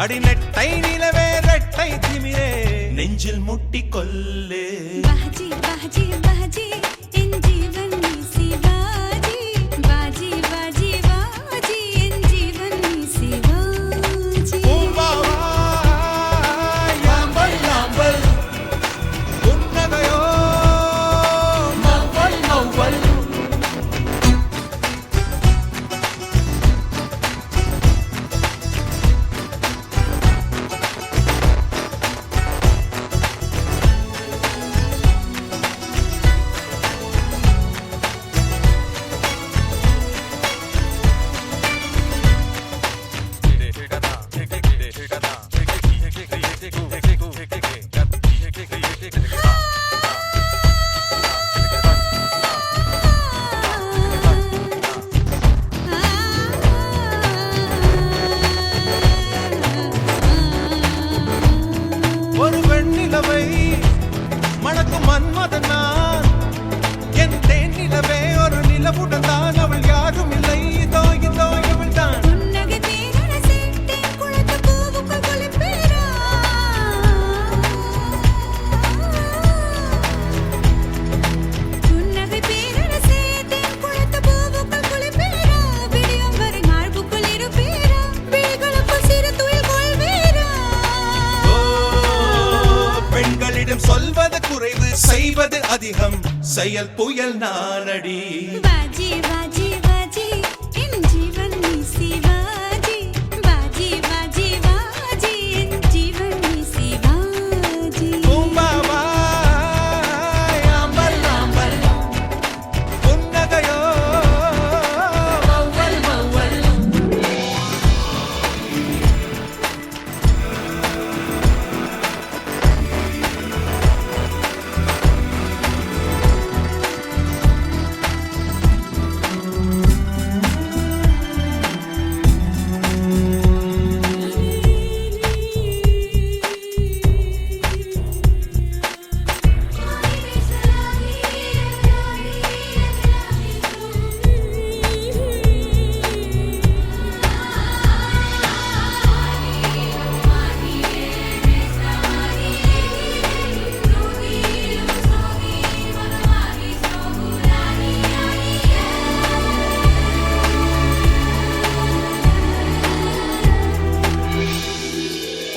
அடி நெட்டை நிலவே ரெட்டை திமிரே நெஞ்சில் முட்டி கொல்லு बाजी बाजी बाजी इन जीवन में शिवाजी बाजी बाजी बाजी इन जीवन में शिवाजी யாம்பல் யாம்பல் உன்னகையோ மௌவல் மௌவல் ஒரு வெண்ணிலவை மணக்கும் மன்மதன் நான் என் தேன் நிலவே ஒரு நிலவுடன் தான் அவள் யாரும் இல்லை இதோ இதோ இவள் தான் புன்னகை தேனன சேட்டேன் குளத்து பூவுக்குள் குளிப்பேரா புன்னகை தேனன சேட்டேன் குளத்து பூவுக்குள் குளிப்பேரா விடியும் வரை மார்புக்குள் இருப்பேரா விழிகளுக்குள் சிறு துயில் கொள்வேரா பெண்களிடம் சொல்வது குறைவு செய்வது அதிகம் செயல் புயல் நானடி बाजी बाजी बाजी इन जीवन में शिवाजी बाजी बाजी बाजी इन जीवन में शिवाजी பூம்பாவா யாம்பல் யாம்பல் உன்னகையோ மௌவல் மௌவல்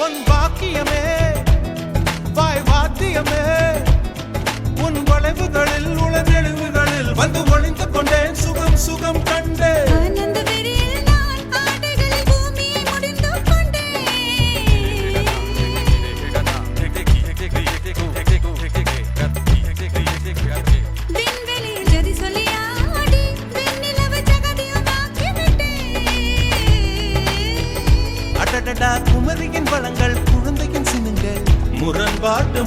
உன் வாக்கியமே வாய் வாத்தியமே உன் வளைவுகளில் உளநெழுவுகளில் வந்து ஒளிந்து கொண்டேன் சுகம் சுகம் கண்டேன் ஆனந்த வெறியில் நான் ஆடைகளில் பூமியை முடிந்து கொண்டேன் விண்வெளியில் ஜதி சொல்லி ஆடி வெண்ணிலவை ஜகதியுமாக்கி விட்டேன் அடடடா குமரியின் வளங்கள் குழந்தையின் சினுங்கள் முரண்பாட்டு